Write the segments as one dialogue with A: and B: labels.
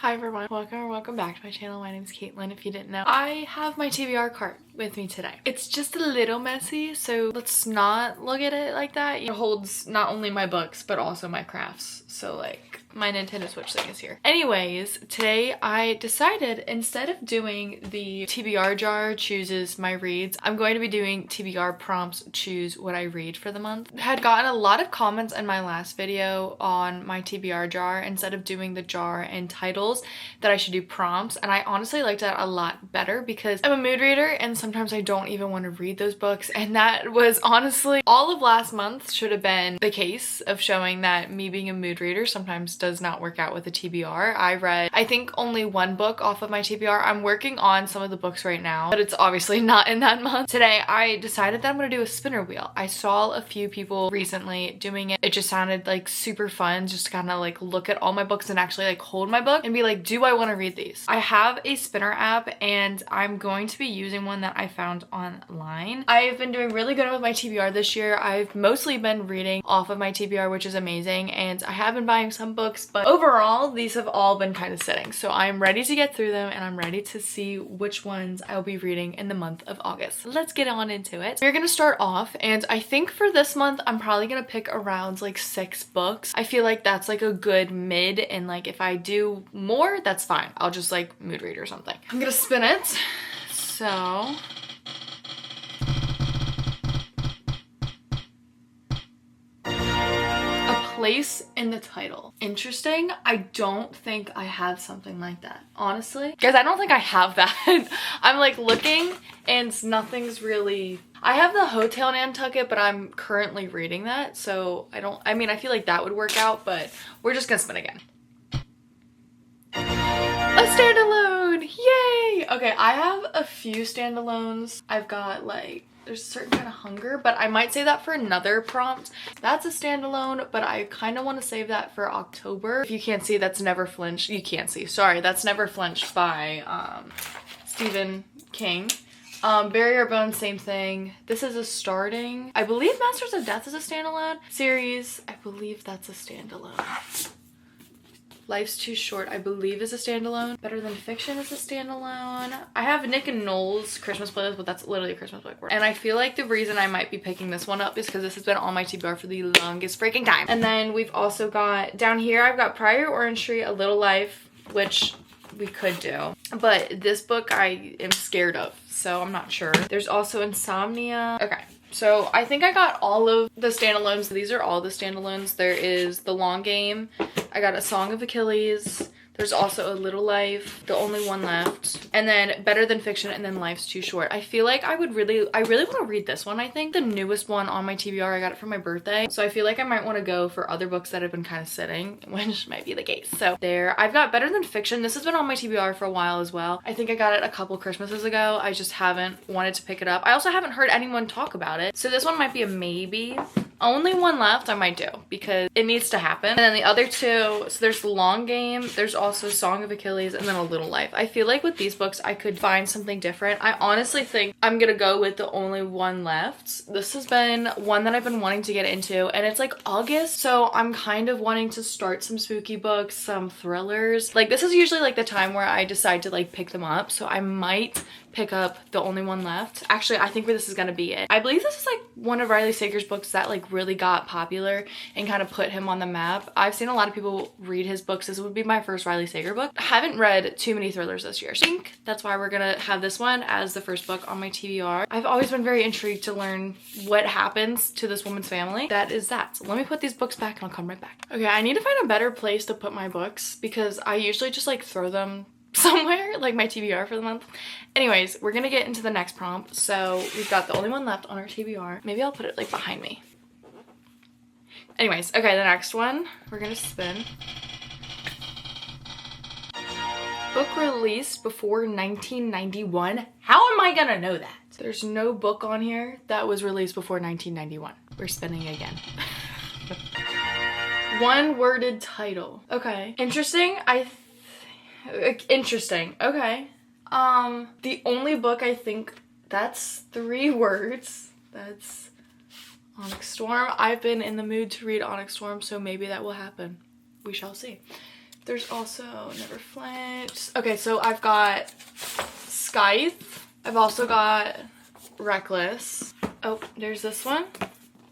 A: Hi everyone, welcome back to my channel. My name is Caitlin, if you didn't know. I have my TBR cart with me today. It's just a little messy, so let's not look at it like that. It holds not only my books, but also my crafts. So like, my Nintendo Switch thing is here. Anyways, today I decided instead of doing the TBR jar chooses my reads, I'm going to be doing TBR prompts choose what I read for the month. I had gotten a lot of comments in my last video on my TBR jar instead of doing the jar and titles that I should do prompts, and I honestly liked that a lot better because I'm a mood reader and sometimes I don't even want to read those books, and that was honestly all of last month should have been the case of showing that me being a mood reader sometimes does not work out with a TBR. I read I think only one book off of my TBR. I'm working on some of the books right now, but it's obviously not in that month. Today I decided that I'm gonna do a spinner wheel. I saw a few people recently doing it. It just sounded like super fun just to kind of like look at all my books and actually like hold my book and be like, do I want to read these? I have a spinner app and I'm going to be using one that I found online. I've been doing really good with my TBR this year. I've mostly been reading off of my TBR, which is amazing, and I have been buying some books, but overall these have all been kind of sitting. So I'm ready to get through them and I'm ready to see which ones I'll be reading in the month of August. Let's get on into it. We're gonna start off, and I think for this month I'm probably gonna pick around like 6 books. I feel like that's like a good mid, and like if I do more, that's fine. I'll just like mood read or something. I'm gonna spin it. So place in the title. Interesting. I don't think I have something like that, honestly. Guys, I don't think I have that. I'm like looking and nothing's really... I have the Hotel Nantucket, but I'm currently reading that, so I mean, I feel like that would work out, but we're just gonna spin again. A standalone! Yay! Okay, I have a few standalones. I've got like... there's a certain kind of hunger, but I might save that for another prompt. That's a standalone, but I kind of want to save that for October. If you can't see, that's Never Flinch. You can't see, sorry. That's Never Flinch by Stephen King. Bury Our Bones, same thing. This is a starting. I believe Masters of Death is a standalone series. I believe that's a standalone. Life's Too Short, I believe, is a standalone. Better Than Fiction is a standalone. I have Nick and Noel's Christmas playlist, but that's literally a Christmas book. And I feel like the reason I might be picking this one up is because this has been on my TBR for the longest freaking time. And then we've also got, down here, I've got Prior Orange Tree, A Little Life, which we could do. But this book I am scared of, so I'm not sure. There's also Insomnia. Okay. So I think I got all of the standalones. These are all the standalones. There is The Long Game. I got A Song of Achilles. There's also A Little Life, the only one left. And then Better Than Fiction, and then Life's Too Short. I feel like I really want to read this one. I think the newest one on my TBR, I got it for my birthday. So I feel like I might want to go for other books that have been kind of sitting, which might be the case. So there, I've got Better Than Fiction. This has been on my TBR for a while as well. I think I got it a couple Christmases ago. I just haven't wanted to pick it up. I also haven't heard anyone talk about it. So this one might be a maybe. Only one left I might do because it needs to happen. And then the other two, so there's The Long Game, there's also Song of Achilles, and then A Little Life. I feel like with these books I could find something different. I honestly think I'm gonna go with the only one left. This has been one that I've been wanting to get into, and it's like August, so I'm kind of wanting to start some spooky books, some thrillers. Like this is usually like the time where I decide to like pick them up, so I might pick up The Only One Left. Actually, I think this is gonna be it. I believe this is like one of Riley Sager's books that like really got popular and kind of put him on the map. I've seen a lot of people read his books. This would be my first Riley Sager book. I haven't read too many thrillers this year, so I think that's why we're gonna have this one as the first book on my TBR. I've always been very intrigued to learn what happens to this woman's family. That is that. So let me put these books back and I'll come right back. Okay, I need to find a better place to put my books because I usually just like throw them somewhere, like my TBR for the month. Anyways, we're gonna get into the next prompt. So we've got The Only One Left on our TBR. Maybe I'll put it like behind me. Anyways, okay, the next one, we're gonna spin. Book released before 1991. How am I gonna know that? There's no book on here that was released before 1991. We're spinning again. One-worded title. Okay. Interesting. Interesting. Okay. The only book I think that's 3 words. That's Onyx Storm. I've been in the mood to read Onyx Storm, so maybe that will happen. We shall see. There's also Never Flinch. Okay, so I've got Scythe. I've also got Reckless. Oh, there's this one.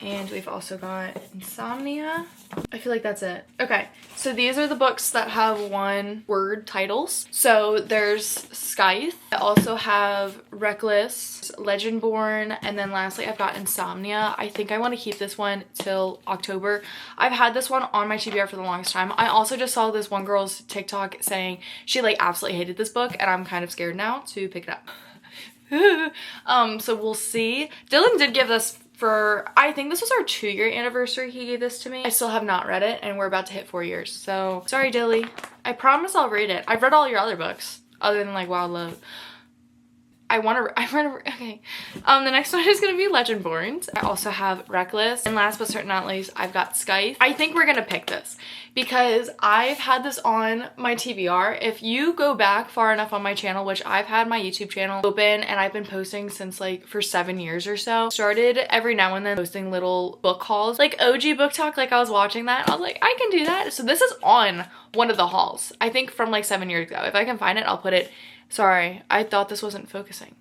A: And we've also got Insomnia. I feel like that's it. Okay, so these are the books that have one word titles. So there's Scythe. I also have Reckless, Legendborn, and then lastly I've got Insomnia. I think I want to keep this one till October. I've had this one on my TBR for the longest time. I also just saw this one girl's TikTok saying she like absolutely hated this book, and I'm kind of scared now to pick it up. So we'll see. Dylan did give this for, I think this was our 2-year anniversary. He gave this to me. I still have not read it, and we're about to hit 4 years. So sorry, Dilly. I promise I'll read it. I've read all your other books other than like Wild Love. Okay. The next one is gonna be Legendborn. I also have Reckless, and last but certainly not least, I've got Scythe. I think we're gonna pick this because I've had this on my TBR. If you go back far enough on my channel, which I've had my YouTube channel open and I've been posting since like for 7 years or so, started every now and then posting little book hauls, like OG Book Talk. Like I was watching that, I was like, I can do that. So this is on one of the hauls, I think from like 7 years ago. If I can find it, I'll put it. Sorry, I thought this wasn't focusing.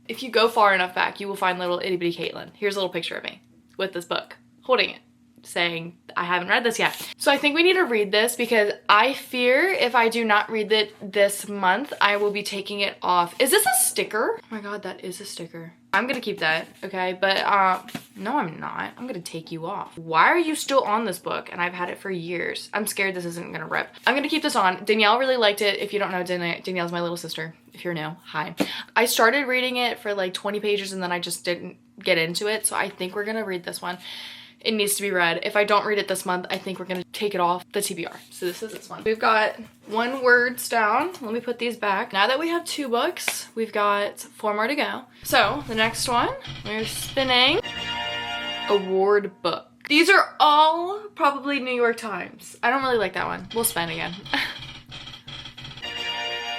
A: If you go far enough back, you will find little itty bitty Caitlin. Here's a little picture of me with this book, holding it, saying I haven't read this yet. So I think we need to read this because I fear if I do not read it this month, I will be taking it off. Is this a sticker? Oh my God, that is a sticker. I'm gonna keep that, okay? But no, I'm not. I'm gonna take you off. Why are you still on this book? And I've had it for years. I'm scared this isn't gonna rip. I'm gonna keep this on. Danielle really liked it. If you don't know, Danielle's my little sister. If you're new, hi. I started reading it for like 20 pages and then I just didn't get into it. So I think we're gonna read this one. It needs to be read. If I don't read it this month, I think we're gonna take it off the TBR. So this is this one. We've got 1 words down. Let me put these back. Now that we have 2 books, we've got 4 more to go. So the next one, we're spinning award book. These are all probably New York Times. I don't really like that one. We'll spin again.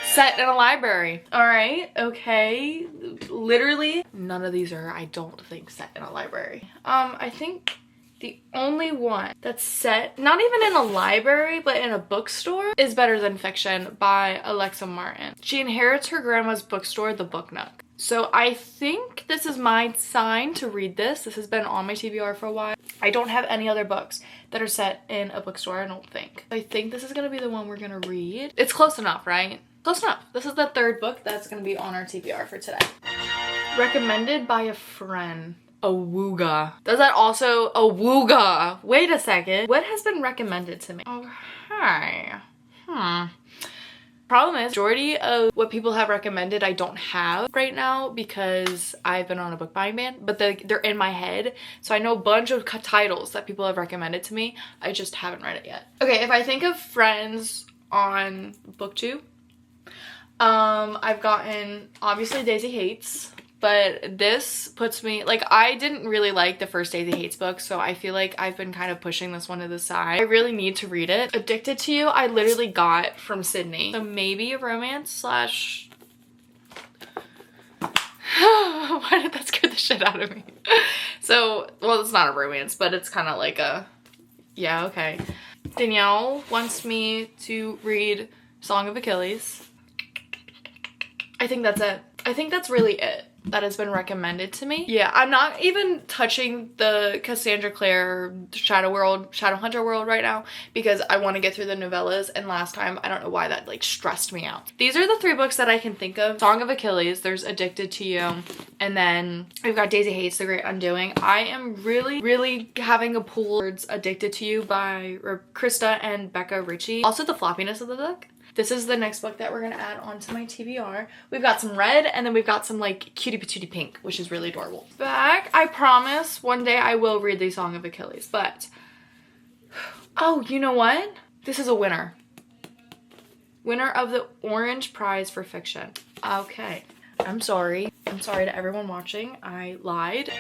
A: Set in a library. All right, okay. Literally, none of these are, I don't think, set in a library. I think the only one that's set, not even in a library, but in a bookstore, is Better Than Fiction by Alexa Martin. She inherits her grandma's bookstore, the Book Nook. So I think this is my sign to read this. This has been on my TBR for a while. I don't have any other books that are set in a bookstore, I don't think. I think this is gonna be the one we're gonna read. It's close enough, right? Close enough. This is the 3rd book that's gonna be on our TBR for today. Recommended by a friend. Awooga. Does that also, Awooga? Wait a second. What has been recommended to me? Okay. Problem is, majority of what people have recommended I don't have right now because I've been on a book buying ban, but they're in my head. So I know a bunch of titles that people have recommended to me. I just haven't read it yet. Okay, if I think of friends on BookTube, I've gotten, obviously, Daisy Hates, but this puts me, like, I didn't really like the first Daisy Hates book, so I feel like I've been kind of pushing this one to the side. I really need to read it. Addicted to You, I literally got from Sydney. So maybe a romance slash... Why did that scare the shit out of me? So, well, it's not a romance, but it's kind of like a, yeah, okay. Danielle wants me to read Song of Achilles. I think that's it. I think that's really it that has been recommended to me. Yeah, I'm not even touching the Cassandra Clare Shadowhunter world right now because I want to get through the novellas, and last time, I don't know why that like stressed me out. These are the 3 books that I can think of. Song of Achilles, there's Addicted to You, and then we've got Daisy Hates, The Great Undoing. I am really having a pull towards Addicted to You by Krista and Becca Ritchie. Also the floppiness of the book. This is the next book that we're gonna add onto my TBR. We've got some red and then we've got some like cutie patootie pink, which is really adorable. Back, I promise one day I will read the Song of Achilles, but, oh, you know what? This is a winner. Winner of the Orange Prize for Fiction. Okay, I'm sorry. I'm sorry to everyone watching. I lied.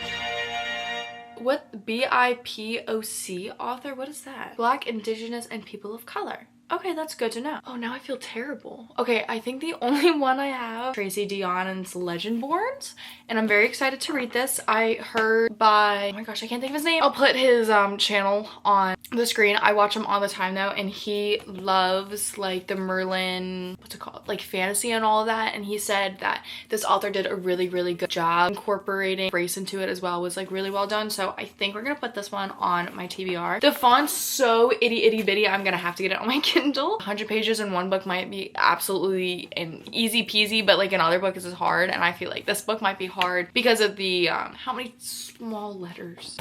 A: What? BIPOC author? What is that? Black, Indigenous, and People of Color. Okay, that's good to know. Oh, now I feel terrible. Okay, I think the only one I have, Tracy Deonn's Legendborns, and I'm very excited to read this. I heard by, oh my gosh, I can't think of his name. I'll put his channel on the screen. I watch him all the time though, and he loves like the Merlin, what's it called? Like fantasy and all of that, and he said that this author did a really, really good job incorporating race into it as well. It was like really well done, so I think we're gonna put this one on my TBR. The font's so itty bitty, I'm gonna have to get it on my Kindle. 100 pages in one book might be absolutely an easy peasy, but like in other books is hard, and I feel like this book might be hard because of the how many small letters.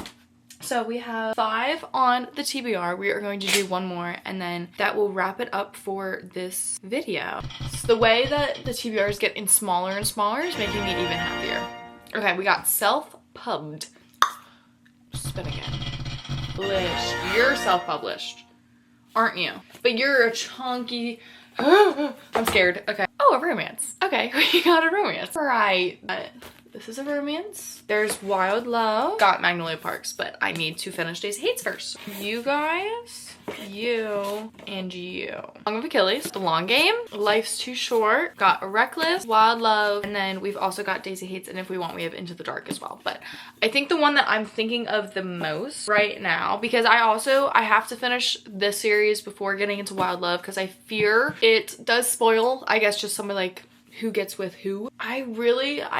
A: So we have 5 on the TBR. We are going to do one more, and then that will wrap it up for this video. So the way that the TBRs get in smaller and smaller is making me even happier. Okay, we got self-pubbed. Spin again. Published. You're self-published, aren't you? But you're a chunky, I'm scared. Okay. Oh, a romance. Okay, we got a romance. All right, this is a romance. There's Wild Love. Got Magnolia Parks, but I need to finish Daisy Hates first. You guys, you, and you. Song of Achilles, The Long Game, Life's Too Short, got a Reckless, Wild Love, and then we've also got Daisy Hates, and if we want, we have Into the Dark as well. But I think the one that I'm thinking of the most right now, because I have to finish this series before getting into Wild Love, because I fear it does spoil, I guess, just somebody like who gets with who. I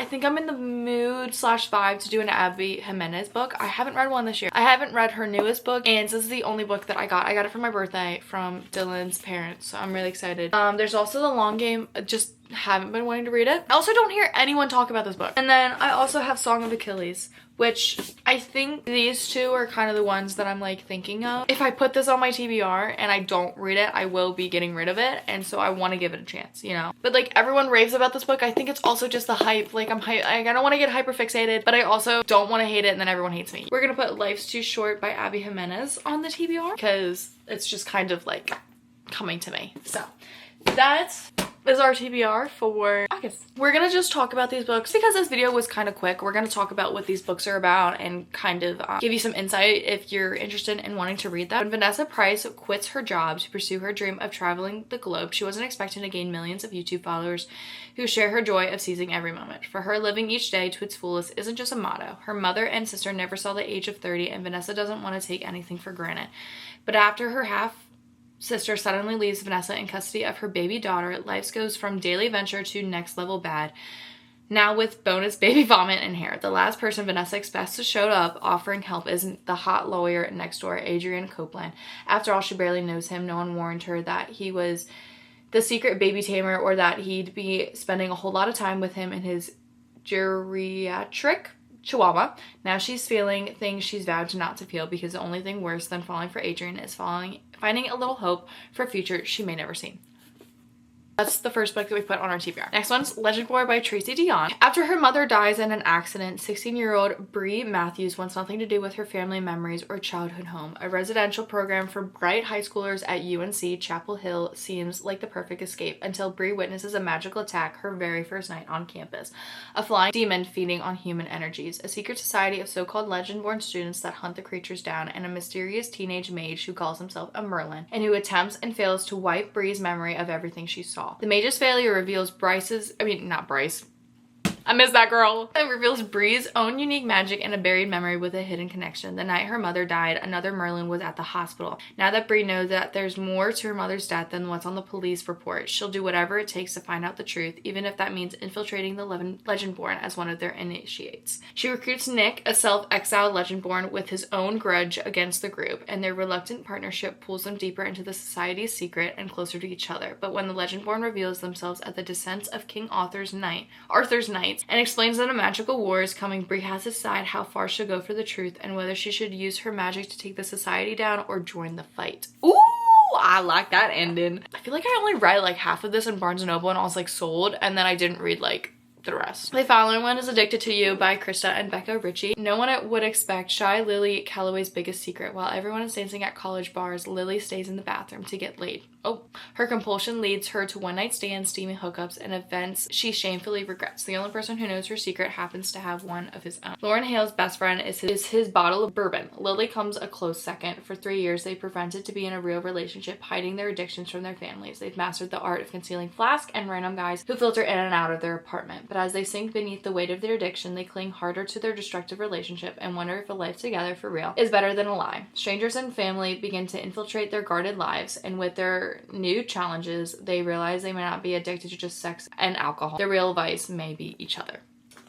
A: think I'm in the mood / vibe to do an Abby Jimenez book. I haven't read one this year. I haven't read her newest book, and this is the only book that I got. I got it for my birthday from Dylan's parents, so I'm really excited. There's also The Long Game. Just haven't been wanting to read it. I also don't hear anyone talk about this book. And then I also have Song of Achilles, which I think these two are kind of the ones that I'm like thinking of. If I put this on my TBR and I don't read it, I will be getting rid of it, and so I want to give it a chance, you know? But like everyone raves about this book. I think it's also just the hype. Like I don't want to get hyper fixated, but I also don't want to hate it and then everyone hates me. We're gonna put Life's Too Short by Abby Jimenez on the TBR because it's just kind of like coming to me. So that is our TBR for August. We're gonna just talk about these books because this video was kind of quick. We're gonna talk about what these books are about and kind of give you some insight if you're interested in wanting to read that. When Vanessa Price quits her job to pursue her dream of traveling the globe, she wasn't expecting to gain millions of YouTube followers who share her joy of seizing every moment. For her, living each day to its fullest isn't just a motto. Her mother and sister never saw the age of 30, and Vanessa doesn't want to take anything for granted. But after her half-sister suddenly leaves Vanessa in custody of her baby daughter, life goes from daily venture to next level bad. Now with bonus baby vomit and hair. The last person Vanessa expects to show up offering help isn't the hot lawyer next door, Adrian Copeland. After all, she barely knows him. No one warned her that he was the secret baby tamer or that he'd be spending a whole lot of time with him in his geriatric Chihuahua. Now she's feeling things she's vowed not to feel, because the only thing worse than falling for Adrian is finding a little hope for a future she may never see. That's the first book that we put on our TBR. Next one's Legendborn by Tracy Deonn. After her mother dies in an accident, 16-year-old Bree Matthews wants nothing to do with her family memories or childhood home. A residential program for bright high schoolers at UNC Chapel Hill seems like the perfect escape until Bree witnesses a magical attack her very first night on campus. A flying demon feeding on human energies, a secret society of so-called Legendborn students that hunt the creatures down, and a mysterious teenage mage who calls himself a Merlin and who attempts and fails to wipe Bree's memory of everything she saw. The mage's failure reveals I miss that girl. It reveals Bree's own unique magic and a buried memory with a hidden connection. The night her mother died, another Merlin was at the hospital. Now that Bree knows that there's more to her mother's death than what's on the police report, she'll do whatever it takes to find out the truth, even if that means infiltrating the Legendborn as one of their initiates. She recruits Nick, a self-exiled Legendborn with his own grudge against the group, and their reluctant partnership pulls them deeper into the society's secret and closer to each other. But when the Legendborn reveals themselves at the descent of King Arthur's Knights and explains that a magical war is coming, Bree has to decide how far she'll go for the truth and whether she should use her magic to take the society down or join the fight. Ooh, I like that ending. I feel like I only read like half of this in Barnes & Noble and I was like sold, and then I didn't read like the rest. The following one is Addicted to You by Krista and Becca Ritchie. No one would expect shy Lily Calloway's biggest secret. While everyone is dancing at college bars, Lily stays in the bathroom to get laid. Oh, her compulsion leads her to one-night stands, steamy hookups, and events she shamefully regrets. The only person who knows her secret happens to have one of his own. Lauren Hale's best friend is his bottle of bourbon. Lily comes a close second. For 3 years, they pretended to be in a real relationship, hiding their addictions from their families. They've mastered the art of concealing flask and random guys who filter in and out of their apartment. But as they sink beneath the weight of their addiction, they cling harder to their destructive relationship and wonder if a life together for real is better than a lie. Strangers and family begin to infiltrate their guarded lives, and with their new challenges, they realize they may not be addicted to just sex and alcohol. Their real vice may be each other.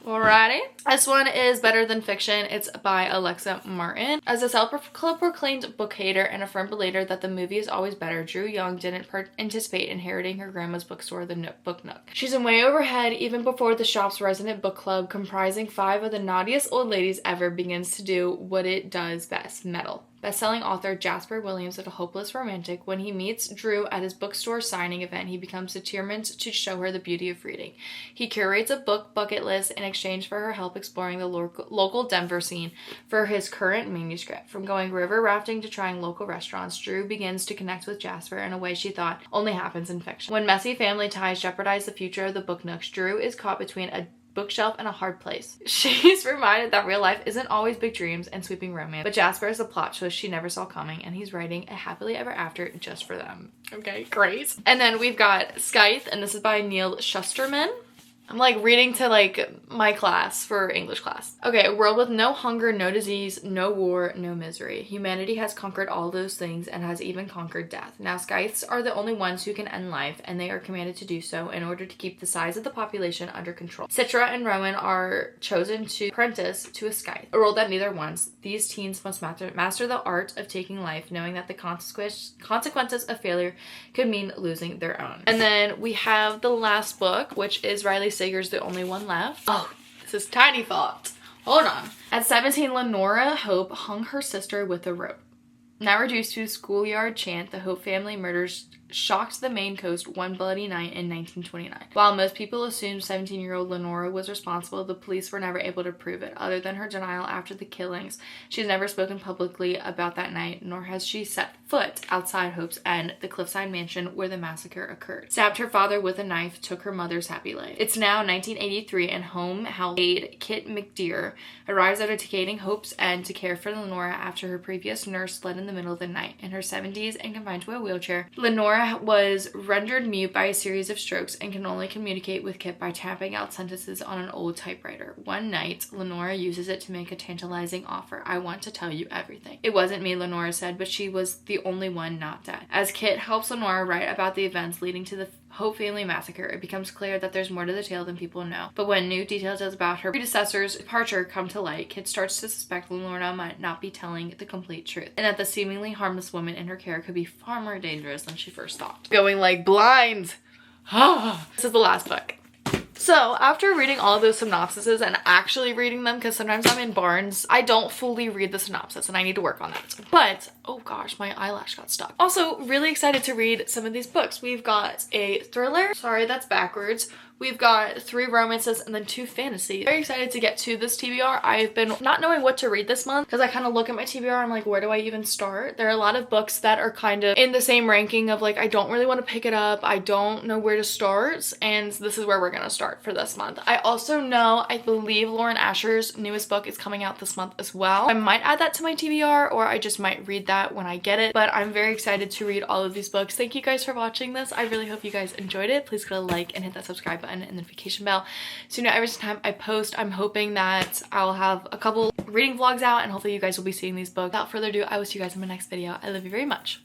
A: Alrighty. This one is Better Than Fiction. It's by Alexa Martin. As a self-proclaimed book hater and a firm believer that the movie is always better, Drew Young didn't anticipate inheriting her grandma's bookstore, the Book Nook. She's in way overhead even before the shop's resident book club, comprising 5 of the naughtiest old ladies ever, begins to do what it does best: meddle. Bestselling author Jasper Williams is a hopeless romantic. When he meets Drew at his bookstore signing event, he becomes determined to show her the beauty of reading. He curates a book bucket list in exchange for her help exploring the local Denver scene for his current manuscript. From going river rafting to trying local restaurants, Drew begins to connect with Jasper in a way she thought only happens in fiction. When messy family ties jeopardize the future of the Book Nooks, Drew is caught between a bookshelf and a hard place. She's reminded that real life isn't always big dreams and sweeping romance, but Jasper is a plot twist she never saw coming, and he's writing a happily ever after just for them. Okay, great. And then we've got Scythe, and this is by Neil Shusterman. I'm like reading to like my class for English class. Okay, a world with no hunger, no disease, no war, no misery. Humanity has conquered all those things and has even conquered death. Now scythes are the only ones who can end life, and they are commanded to do so in order to keep the size of the population under control. Citra and Rowan are chosen to apprentice to a scythe, a role that neither wants. These teens must master the art of taking life, knowing that the consequences of failure could mean losing their own. And then we have the last book, which is Riley Sager's The Only One Left. Oh, this is tiny thought. Hold on. At 17, Lenora Hope hung her sister with a rope. Now reduced to a schoolyard chant, the Hope family murders shocked the Maine coast one bloody night in 1929. While most people assumed 17-year-old Lenora was responsible, the police were never able to prove it. Other than her denial after the killings, she's never spoken publicly about that night, nor has she set foot outside Hope's End, the cliffside mansion where the massacre occurred. Stabbed her father with a knife, took her mother's happy life. It's now 1983, and home health aide Kit McDeer arrives at a decaying Hope's End to care for Lenora after her previous nurse fled in the middle of the night. In her 70s and confined to a wheelchair, Lenora was rendered mute by a series of strokes and can only communicate with Kit by tapping out sentences on an old typewriter. One night, Lenora uses it to make a tantalizing offer. "I want to tell you everything." "It wasn't me," Lenora said, but she was the only one not dead. As Kit helps Lenora write about the events leading to the Hope family massacre, it becomes clear that there's more to the tale than people know. But when new details about her predecessor's departure come to light, Kit starts to suspect Lenora might not be telling the complete truth, and that the seemingly harmless woman in her care could be far more dangerous than she first thought. Going like blind. This is the last book. So after reading all of those synopsises and actually reading them, because sometimes I'm in Barnes, I don't fully read the synopsis and I need to work on that. But, oh gosh, my eyelash got stuck. Also, really excited to read some of these books. We've got a thriller. Sorry, that's backwards. We've got 3 romances and then 2 fantasy. Very excited to get to this TBR. I've been not knowing what to read this month because I kind of look at my TBR and I'm like, where do I even start? There are a lot of books that are kind of in the same ranking of like, I don't really want to pick it up. I don't know where to start. And this is where we're going to start for this month. I also know, I believe Lauren Asher's newest book is coming out this month as well. I might add that to my TBR, or I just might read that when I get it. But I'm very excited to read all of these books. Thank you guys for watching this. I really hope you guys enjoyed it. Please go like and hit that subscribe button and notification bell so you know every time I post. I'm hoping that I'll have a couple reading vlogs out, and hopefully you guys will be seeing these books. Without further ado, I will see you guys in my next video. I love you very much.